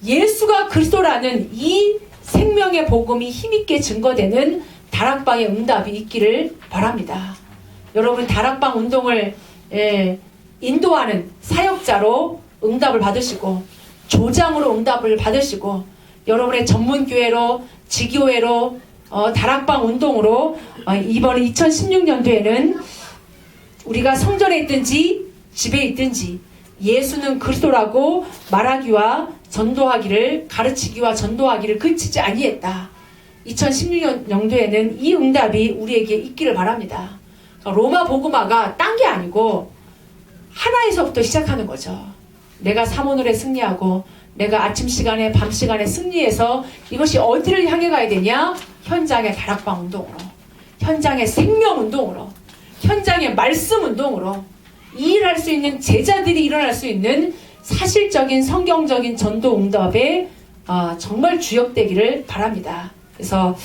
예수가 그리스도라는 이 생명의 복음이 힘있게 증거되는 다락방의 응답이 있기를 바랍니다. 여러분 다락방 운동을 인도하는 사역자로 응답을 받으시고 조장으로 응답을 받으시고 여러분의 전문교회로 지교회로 다락방 운동으로 이번 2016년도에는 우리가 성전에 있든지 집에 있든지 예수는 그리스도라고 말하기와 전도하기를, 가르치기와 전도하기를 그치지 아니했다. 2016년도에는 이 응답이 우리에게 있기를 바랍니다. 로마 복음화가 딴 게 아니고 하나에서부터 시작하는 거죠. 내가 사모늘에 승리하고 내가 아침 시간에 밤 시간에 승리해서 이것이 어디를 향해 가야 되냐? 현장의 다락방 운동으로, 현장의 생명 운동으로, 현장의 말씀 운동으로 이 일할 수 있는 제자들이 일어날 수 있는 사실적인 성경적인 전도 응답에 정말 주역되기를 바랍니다. 그래서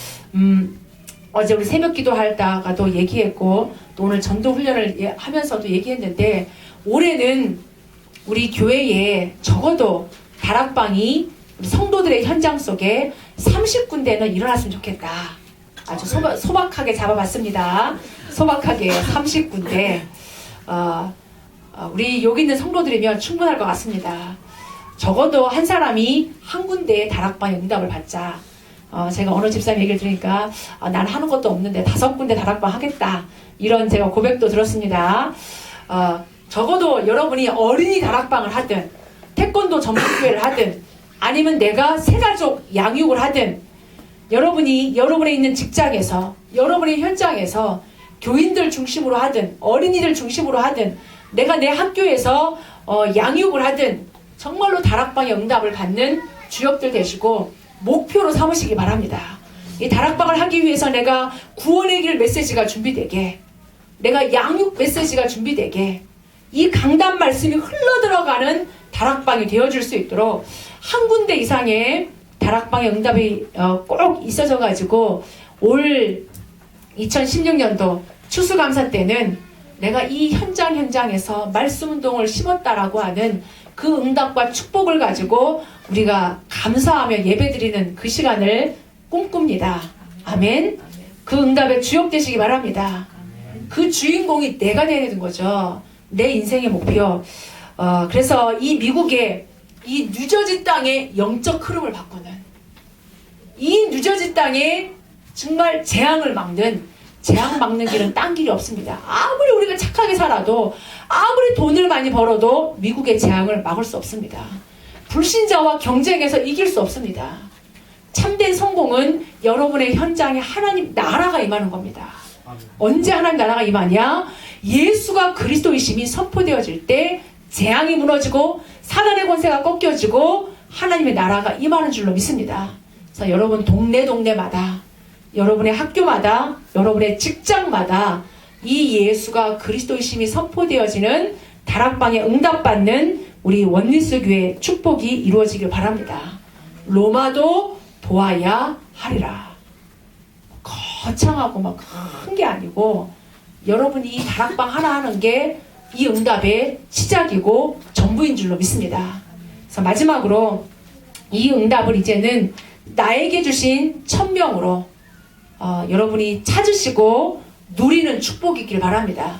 어제 우리 새벽 기도하다가도 얘기했고 또 오늘 전도 훈련을 하면서도 얘기했는데 올해는 우리 교회에 적어도 다락방이 우리 성도들의 현장 속에 30군데는 일어났으면 좋겠다. 아주 소박하게 잡아봤습니다. 소박하게 30군데 우리 여기 있는 성도들이면 충분할 것 같습니다. 적어도 한 사람이 한 군데의 다락방의 응답을 받자. 제가 어느 집사님 얘기를 들으니까 난 하는 것도 없는데 5군데 다락방 하겠다. 이런 제가 고백도 들었습니다. 적어도 여러분이 어린이 다락방을 하든 태권도 전문교회를 하든 아니면 내가 새가족 양육을 하든 여러분이 여러분의 있는 직장에서 여러분의 현장에서 교인들 중심으로 하든 어린이들 중심으로 하든 내가 내 학교에서 양육을 하든 정말로 다락방의 응답을 받는 주역들 되시고 목표로 삼으시기 바랍니다. 이 다락방을 하기 위해서 내가 구원의 길 메시지가 준비되게, 내가 양육 메시지가 준비되게, 이 강단 말씀이 흘러들어가는 다락방이 되어줄 수 있도록 한 군데 이상의 다락방의 응답이 꼭 있어져 가지고 올 2016년도 추수감사 때는 내가 이 현장에서 말씀 운동을 심었다라고 하는 그 응답과 축복을 가지고 우리가 감사하며 예배드리는 그 시간을 꿈꿉니다. 아멘. 그 응답에 주역되시기 바랍니다. 그 주인공이 내가 되는 거죠. 내 인생의 목표. 그래서 이 미국의 이 뉴저지 땅의 영적 흐름을 바꾸는, 이 뉴저지 땅에 정말 재앙을 막는 길은 딴 길이 없습니다. 아무리 우리가 착하게 살아도, 아무리 돈을 많이 벌어도 미국의 재앙을 막을 수 없습니다. 불신자와 경쟁해서 이길 수 없습니다. 참된 성공은 여러분의 현장에 하나님 나라가 임하는 겁니다. 언제 하나님 나라가 임하냐? 예수가 그리스도이심이 선포되어질 때 재앙이 무너지고 사단의 권세가 꺾여지고 하나님의 나라가 임하는 줄로 믿습니다. 그래서 여러분 동네마다, 여러분의 학교마다, 여러분의 직장마다 이 예수가 그리스도이심이 선포되어지는 다락방에 응답받는 우리 원리스 교회 축복이 이루어지길 바랍니다. 로마도 보아야 하리라. 거창하고 막 큰 게 아니고 여러분이 이 다락방 하나 하는 게 이 응답의 시작이고 전부인 줄로 믿습니다. 그래서 마지막으로 이 응답을 이제는 나에게 주신 천명으로 여러분이 찾으시고 누리는 축복이길 바랍니다.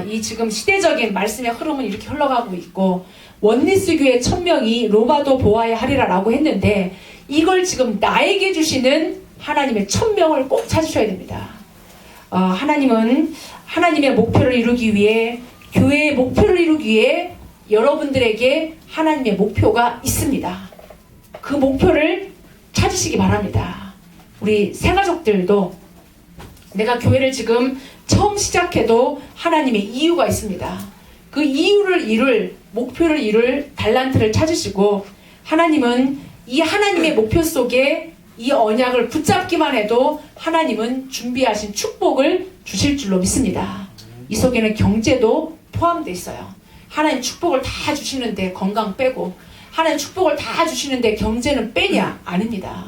이 지금 시대적인 말씀의 흐름은 이렇게 흘러가고 있고 원리스 교회 천명이 로마도 보아야 하리라라고 했는데 이걸 지금 나에게 주시는 하나님의 천명을 꼭 찾으셔야 됩니다. 하나님은 하나님의 목표를 이루기 위해, 교회의 목표를 이루기 위해 여러분들에게 하나님의 목표가 있습니다. 그 목표를 찾으시기 바랍니다. 우리 새가족들도 내가 교회를 지금 처음 시작해도 하나님의 이유가 있습니다. 그 이유를 이룰, 목표를 이룰 달란트를 찾으시고 하나님은 이 하나님의 목표 속에 이 언약을 붙잡기만 해도 하나님은 준비하신 축복을 주실 줄로 믿습니다. 이 속에는 경제도 포함되어 있어요. 하나님 축복을 다 주시는데 건강 빼고, 하나님 축복을 다 주시는데 경제는 빼냐? 아닙니다.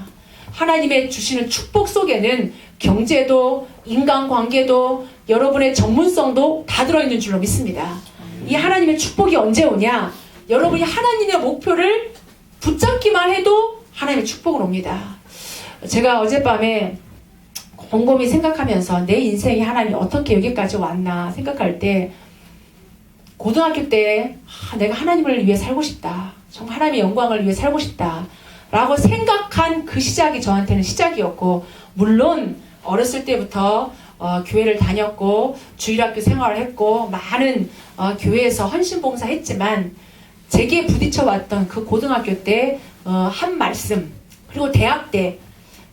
하나님의 주시는 축복 속에는 경제도, 인간관계도, 여러분의 전문성도 다 들어있는 줄로 믿습니다. 이 하나님의 축복이 언제 오냐? 여러분이 하나님의 목표를 붙잡기만 해도 하나님의 축복은 옵니다. 제가 어젯밤에 곰곰이 생각하면서 내 인생이 하나님이 어떻게 여기까지 왔나 생각할 때 고등학교 때 내가 하나님을 위해 살고 싶다. 정말 하나님의 영광을 위해 살고 싶다. 라고 생각한 그 시작이 저한테는 시작이었고, 물론 어렸을 때부터 교회를 다녔고 주일학교 생활을 했고 많은 교회에서 헌신봉사 했지만 제게 부딪혀왔던 그 고등학교 때 한 말씀, 그리고 대학 때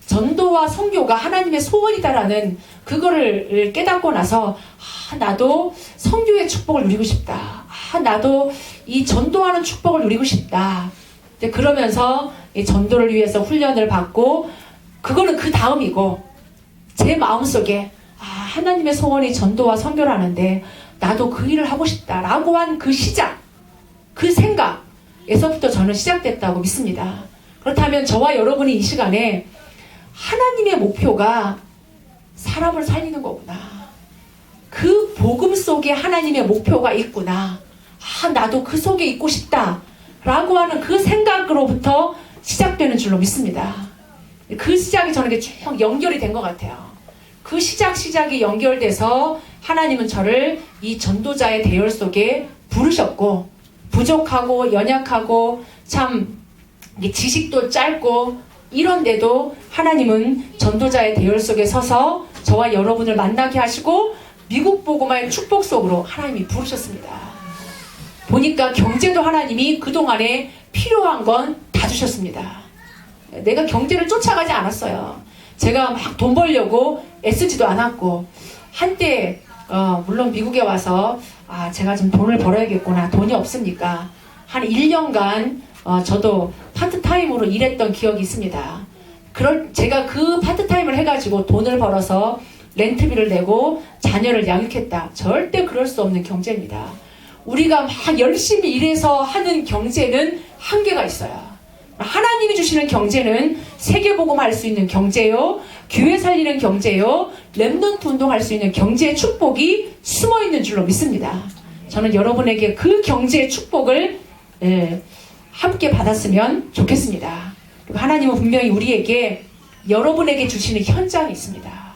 전도와 선교가 하나님의 소원이다라는 그거를 깨닫고 나서 나도 선교의 축복을 누리고 싶다. 나도 이 전도하는 축복을 누리고 싶다. 그러면서 이 전도를 위해서 훈련을 받고, 그거는 그 다음이고, 제 마음속에 하나님의 소원이 전도와 선교라는데 나도 그 일을 하고 싶다라고 한 그 시작, 그 생각에서부터 저는 시작됐다고 믿습니다. 그렇다면 저와 여러분이 이 시간에 하나님의 목표가 사람을 살리는 거구나, 그 복음 속에 하나님의 목표가 있구나, 나도 그 속에 있고 싶다 라고 하는 그 생각으로부터 시작되는 줄로 믿습니다. 그 시작이 저에게 쭉 연결이 된 것 같아요. 그 시작이 연결돼서 하나님은 저를 이 전도자의 대열 속에 부르셨고, 부족하고 연약하고 참 지식도 짧고 이런데도 하나님은 전도자의 대열 속에 서서 저와 여러분을 만나게 하시고 미국 복음화의 축복 속으로 하나님이 부르셨습니다. 보니까 경제도 하나님이 그동안에 필요한 건 다 주셨습니다. 내가 경제를 쫓아가지 않았어요. 제가 막 돈 벌려고 애쓰지도 않았고, 한때 물론 미국에 와서 제가 좀 돈을 벌어야겠구나, 돈이 없으니까 한 1년간 저도 파트타임으로 일했던 기억이 있습니다. 제가 그 파트타임을 해가지고 돈을 벌어서 렌트비를 내고 자녀를 양육했다. 절대 그럴 수 없는 경제입니다. 우리가 막 열심히 일해서 하는 경제는 한계가 있어요. 하나님이 주시는 경제는 세계복음 할 수 있는 경제요, 교회 살리는 경제요, 렘넌트 운동할 수 있는 경제의 축복이 숨어있는 줄로 믿습니다. 저는 여러분에게 그 경제의 축복을 함께 받았으면 좋겠습니다. 그리고 하나님은 분명히 우리에게, 여러분에게 주시는 현장이 있습니다.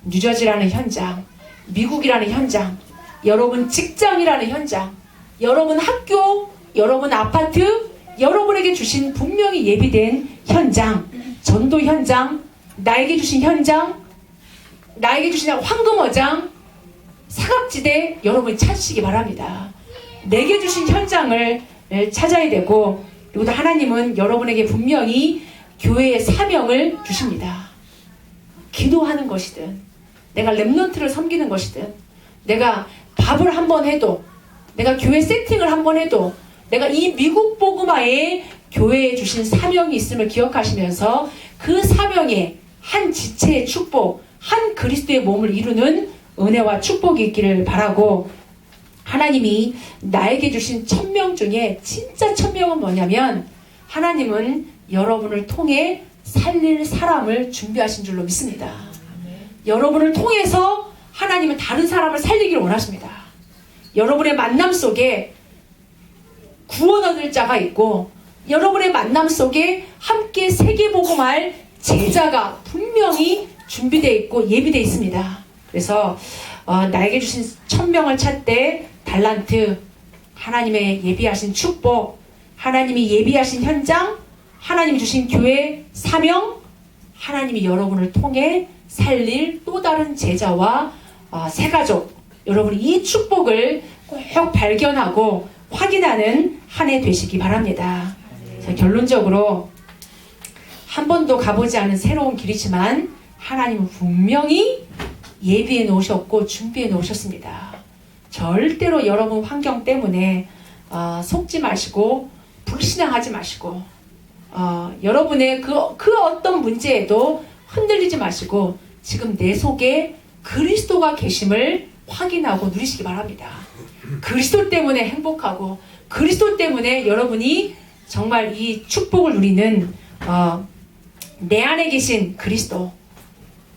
뉴저지라는 현장, 미국이라는 현장, 여러분 직장이라는 현장, 여러분 학교, 여러분 아파트, 여러분에게 주신 분명히 예비된 현장, 전도 현장, 나에게 주신 현장, 나에게 주신 황금어장, 사각지대, 여러분이 찾으시기 바랍니다. 내게 주신 현장을 찾아야 되고, 그리고 또 하나님은 여러분에게 분명히 교회의 사명을 주십니다. 기도하는 것이든, 내가 렘넌트를 섬기는 것이든, 내가 밥을 한번 해도, 내가 교회 세팅을 한번 해도, 내가 이 미국 복음화에 교회에 주신 사명이 있음을 기억하시면서 그 사명에 한 지체의 축복, 한 그리스도의 몸을 이루는 은혜와 축복이 있기를 바라고, 하나님이 나에게 주신 1000명 중에 진짜 1000명은 뭐냐면, 하나님은 여러분을 통해 살릴 사람을 준비하신 줄로 믿습니다. 여러분을 통해서 하나님은 다른 사람을 살리기를 원하십니다. 여러분의 만남 속에 구원 얻을 자가 있고, 여러분의 만남 속에 함께 세계복음할 제자가 분명히 준비되어 있고 예비되어 있습니다. 그래서 나에게 주신 1000명을 찾되 달란트, 하나님의 예비하신 축복, 하나님이 예비하신 현장, 하나님이 주신 교회 사명, 하나님이 여러분을 통해 살릴 또 다른 제자와 새가족, 여러분이 이 축복을 꼭 발견하고 확인하는 한 해 되시기 바랍니다. 결론적으로 한 번도 가보지 않은 새로운 길이지만 하나님은 분명히 예비해 놓으셨고 준비해 놓으셨습니다. 절대로 여러분 환경 때문에 속지 마시고 불신앙하지 마시고 여러분의 그 어떤 문제에도 흔들리지 마시고 지금 내 속에 그리스도가 계심을 확인하고 누리시기 바랍니다. 그리스도 때문에 행복하고 그리스도 때문에 여러분이 정말 이 축복을 누리는 내 안에 계신 그리스도,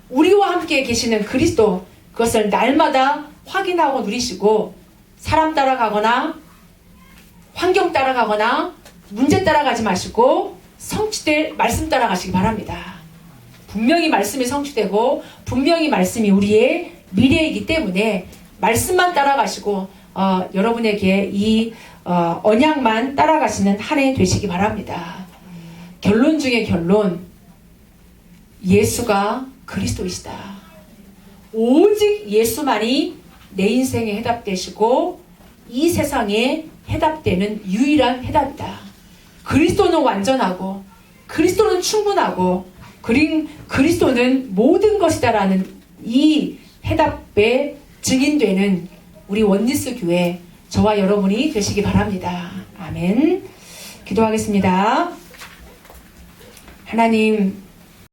우리와 함께 계시는 그리스도, 그것을 날마다 확인하고 누리시고 사람 따라가거나 환경 따라가거나 문제 따라가지 마시고 성취될 말씀 따라가시기 바랍니다. 분명히 말씀이 성취되고 분명히 말씀이 우리의 미래이기 때문에 말씀만 따라가시고 여러분에게 이 언약만 따라가시는 한 해 되시기 바랍니다. 결론 중에 결론, 예수가 그리스도이시다. 오직 예수만이 내 인생에 해답되시고 이 세상에 해답되는 유일한 해답이다. 그리스도는 완전하고 그리스도는 충분하고 그리스도는 모든 것이다라는 이 해답의 증인되는 우리 원리스 교회 저와 여러분이 되시기 바랍니다. 아멘. 기도하겠습니다. 하나님,